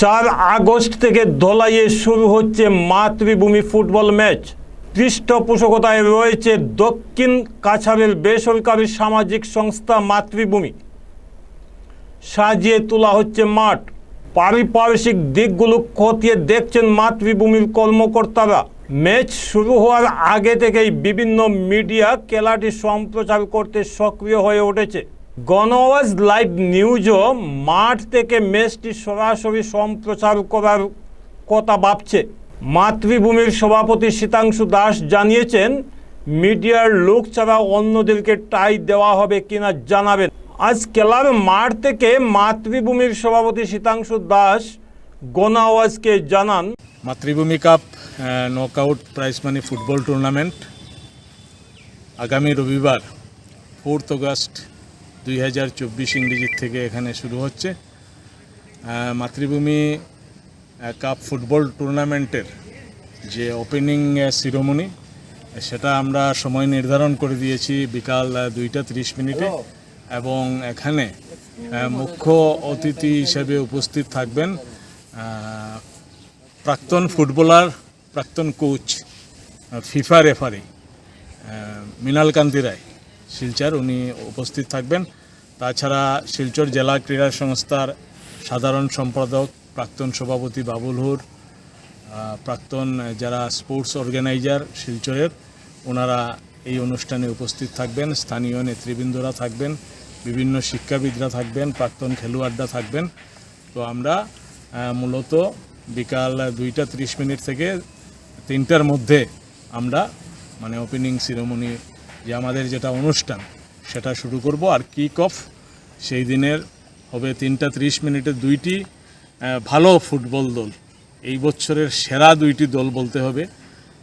4 August থেকে ধলাইয়ে শুরু হচ্ছে মাতৃভূমি ফুটবল ম্যাচ। পৃষ্ঠপোষকতায় রয়েছে দক্ষিণ কাছাড়ের বেসরকারি সামাজিক সংস্থা মাতৃভূমি। সাজিয়ে তোলা হচ্ছে মাঠ। পারিপার্শ্বিক দিকগুলো খতিয়ে দেখছেন মাতৃভূমির কর্মকর্তারা। ম্যাচ শুরু হওয়ার আগে থেকেই বিভিন্ন মিডিয়া খেলাটি সম্প্রচার করতে সক্রিয় হয়ে উঠেছে। গণআওয়াজ লাইভ নিউজও মাঠ থেকে ম্যাচটি সরাসরি সম্প্রচার করার কথা ভাবছে। মাতৃভূমির সভাপতি শীতাংশু দাস জানিয়েছেন, মিডিয়ার লোক ছাড়া অন্যদেরকে টাই দেওয়া হবে কিনা জানাবেন। আজ খেলার মাঠ থেকে মাতৃভূমির সভাপতি শীতাংশু দাস গণআওয়াজকে জানান, মাতৃভূমি cup knockout prize money football tournament আগামী রবিবার 4 আগস্ট 2024 ইংরেজির থেকে এখানে শুরু হচ্ছে। মাতৃভূমি কাপ ফুটবল টুর্নামেন্টের যে ওপেনিং সিরিমনি সেটা আমরা সময় নির্ধারণ করে দিয়েছি বিকাল 2:30 এবং এখানে মুখ্য অতিথি হিসেবে উপস্থিত থাকবেন প্রাক্তন ফুটবলার, প্রাক্তন কোচ, ফিফা রেফারি মৃণাল কান্তি রায় শিলচর, উনি উপস্থিত থাকবেন। তাছাড়া শিলচর জেলা ক্রীড়া সংস্থার সাধারণ সম্পাদক, প্রাক্তন সভাপতি বাবুল হুর, প্রাক্তন যারা স্পোর্টস অর্গানাইজার শিলচরের, ওনারা এই অনুষ্ঠানে উপস্থিত থাকবেন। স্থানীয় নেতৃবৃন্দরা থাকবেন, বিভিন্ন শিক্ষাবিদরা থাকবেন, প্রাক্তন খেলোয়াড়রা থাকবেন। তো আমরা মূলত বিকাল 2:30 থেকে 3টার মধ্যে আমরা ওপেনিং সিরিমনি যে আমাদের যেটা অনুষ্ঠান সেটা শুরু করব। আর কিক অফ সেই দিনের হবে 3:30 দুইটি ভালো ফুটবল দল, এই বছরের সেরা দুইটি দল বলতে হবে,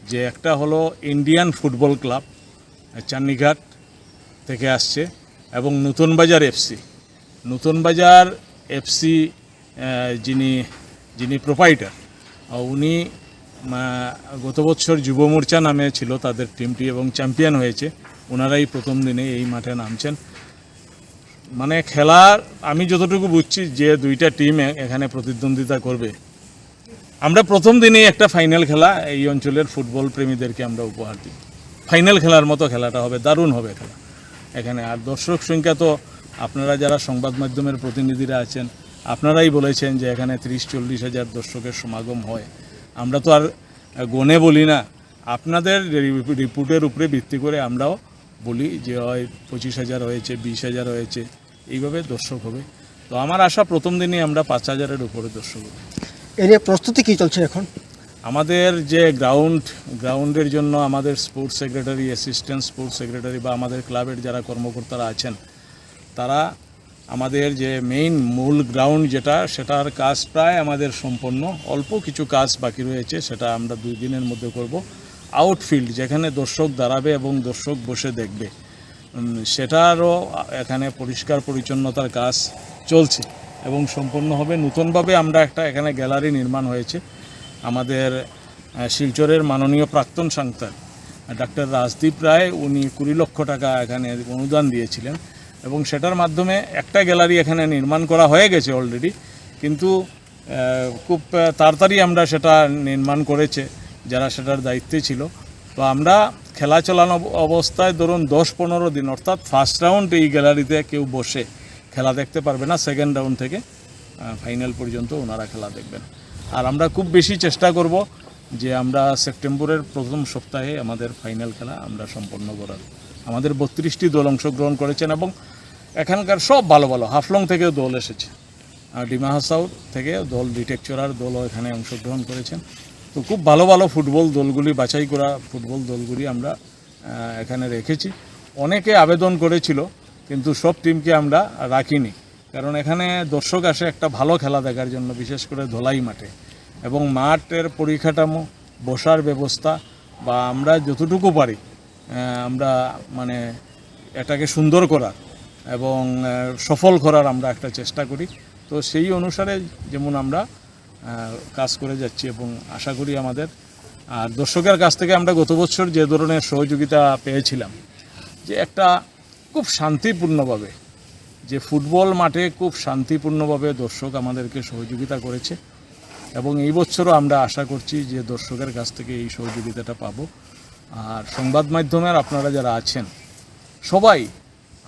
যে একটা হলো ইন্ডিয়ান ফুটবল ক্লাব চান্নিঘাট থেকে আসছে এবং নতুন বাজার এফসি। নতুন বাজার এফসি যিনি প্রোপাইটার, উনি গত বছর যুব মোর্চা নামে ছিল তাদের টিমটি এবং চ্যাম্পিয়ন হয়েছে। ওনারাই প্রথম দিনে এই মাঠে নামছেন। খেলার আমি যতটুকু বুঝছি যে দুইটা টিম এখানে প্রতিদ্বন্দ্বিতা করবে। আমরা প্রথম দিনেই একটা ফাইনাল খেলা এই অঞ্চলের ফুটবল প্রেমীদেরকে আমরা উপহার দিই। ফাইনাল খেলার মতো খেলাটা হবে, দারুণ হবে খেলা এখানে। আর দর্শক সংখ্যা তো আপনারা যারা সংবাদ মাধ্যমের প্রতিনিধিরা আছেন, আপনারাই বলেছেন যে এখানে 30-40 হাজার দর্শকের সমাগম হয়। আমরা তো আর গনে বলি না, আপনাদের রিপোর্টের উপরে ভিত্তি করে আমরাও বলি যে হয় 25,000 হয়েছে, 20,000 হয়েছে, এইভাবে দর্শক হবে। তো আমার আশা প্রথম দিনই আমরা 5,000-এর উপরে দর্শক হবে। এর প্রস্তুতি কী চলছে এখন? আমাদের যে গ্রাউন্ডের জন্য আমাদের sports secretary, assistant sports secretary বা আমাদের ক্লাবের যারা কর্মকর্তারা আছেন, তারা আমাদের যে মূল গ্রাউন্ড সেটার কাজ প্রায় আমাদের সম্পন্ন। অল্প কিছু কাজ বাকি রয়েছে, সেটা আমরা 2 দিনের মধ্যে করব। আউটফিল্ড যেখানে দর্শক দাঁড়াবে এবং দর্শক বসে দেখবে, সেটারও এখানে পরিষ্কার পরিচ্ছন্নতার কাজ চলছে এবং সম্পন্ন হবে। নতুনভাবে আমরা এখানে গ্যালারি নির্মাণ হয়েছে। আমাদের শিলচরের মাননীয় প্রাক্তন সাংসদ ডাক্তার রাজদীপ রায়, উনি 20 লক্ষ টাকা এখানে অনুদান দিয়েছিলেন এবং সেটার মাধ্যমে একটা গ্যালারি এখানে নির্মাণ করা হয়ে গেছে অলরেডি, কিন্তু খুব তাড়াতাড়ি আমরা সেটা নির্মাণ করেছে যারা সেটার দায়িত্বে ছিল। তো আমরা খেলা চালানো অবস্থায় ধরুন 10-15 দিন, অর্থাৎ ফার্স্ট রাউন্ড এই গ্যালারিতে কেউ বসে খেলা দেখতে পারবে না, সেকেন্ড রাউন্ড থেকে ফাইনাল পর্যন্ত ওনারা খেলা দেখবেন। আর আমরা খুব বেশি চেষ্টা করব যে আমরা সেপ্টেম্বরের প্রথম সপ্তাহে আমাদের ফাইনাল খেলা আমরা সম্পন্ন করার। আমাদের 32টি দল অংশগ্রহণ করেছেন এবং এখানকার সব ভালো ভালো, হাফলং থেকেও দল এসেছে, ডিমা হাসাও থেকে দল, ডিটেকচরার দলও এখানে অংশগ্রহণ করেছেন। তো খুব ভালো ভালো ফুটবল দলগুলি, বাছাই করা ফুটবল দলগুলি আমরা এখানে রেখেছি। অনেকে আবেদন করেছিল কিন্তু সব টিমকে আমরা রাখিনি, কারণ এখানে দর্শক আসে একটা ভালো খেলা দেখার জন্য, বিশেষ করে ধলাই মাঠে। এবং মাঠের পরিকাঠামো, বসার ব্যবস্থা বা আমরা যতটুকু পারি আমরা এটাকে সুন্দর করার এবং সফল করার আমরা একটা চেষ্টা করি। তো সেই অনুসারে যেমন আমরা কাজ করে যাচ্ছি এবং আশা করি আমাদের আর দর্শকের কাছ থেকে আমরা গত বছর যে ধরনের সহযোগিতা পেয়েছিলাম, যে একটা খুব শান্তিপূর্ণভাবে, যে ফুটবল মাঠে খুব শান্তিপূর্ণভাবে দর্শক আমাদেরকে সহযোগিতা করেছে, এবং এই বছরও আমরা আশা করছি যে দর্শকের কাছ থেকে এই সহযোগিতাটা পাবো। আর সংবাদ মাধ্যমের আপনারা যারা আছেন সবাই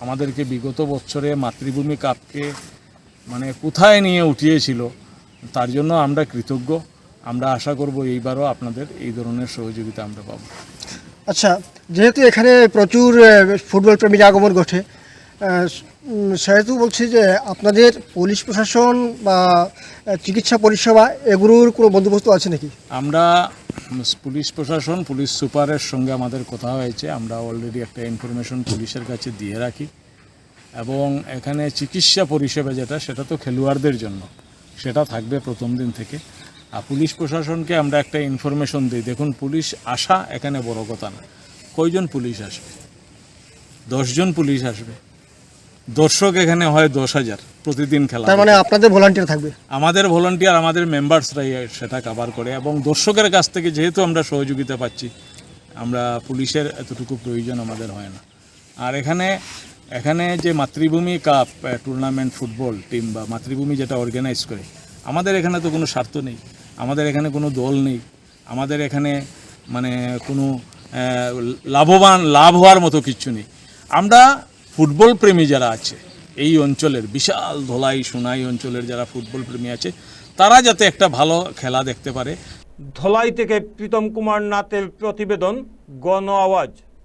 আমাদেরকে বিগত বছরে মাতৃভূমি কাপকে মানে কোথায় নিয়ে উঠিয়েছিল, তার জন্য আমরা কৃতজ্ঞ। আমরা আশা করব এইবারও আপনাদের এই ধরনের সহযোগিতা আমরা পাবো। আচ্ছা, যেহেতু এখানে প্রচুর ফুটবল প্রেমীর আগমন ঘটে, সেহেতু বলছি যে আপনাদের পুলিশ প্রশাসন বা চিকিৎসা পরিষেবা এগুলোর কোনো বন্দোবস্ত আছে নাকি? আমরা পুলিশ প্রশাসন, পুলিশ সুপারের সঙ্গে আমাদের কথা হয়েছে। আমরা অলরেডি একটা ইনফরমেশন পুলিশের কাছে দিয়ে রাখি এবং এখানে চিকিৎসা পরিষেবা যেটা, সেটা তো খেলোয়াড়দের জন্য, সেটা থাকবে প্রথম দিন থেকে। আর পুলিশ প্রশাসনকে আমরা একটা ইনফরমেশন দিই। দেখুন, পুলিশ আসা এখানে বড় কথা না। কয়জন পুলিশ আসবে? 10 জন পুলিশ আসবে। দর্শক এখানে হয় 10,000 প্রতিদিন খেলা। তার মানে আপনাদের ভলান্টিয়ার থাকবে? আমাদের ভলান্টিয়ার, আমাদের মেম্বার্সরাই সেটা কভার করে এবং দর্শকের কাছ থেকে যেহেতু আমরা সহযোগিতা পাচ্ছি, আমরা পুলিশের এতটুকু প্রয়োজন আমাদের হয় না। আর এখানে যে মাতৃভূমি কাপ টুর্নামেন্ট ফুটবল টিম বা মাতৃভূমি যেটা অর্গানাইজ করে, আমাদের এখানে তো কোনো স্বার্থ নেই, আমাদের এখানে কোনো দল নেই, আমাদের এখানে মানে কোনো লাভ হওয়ার মতো কিচ্ছু নেই। আমরা ফুটবল প্রেমী যারা আছে এই অঞ্চলের, বিশাল ধলাই সোনাই অঞ্চলের যারা ফুটবল প্রেমী আছে, তারা যাতে একটা ভালো খেলা দেখতে পারে। ধলাই থেকে প্রীতম কুমার নাথের প্রতিবেদন, গণ আওয়াজ।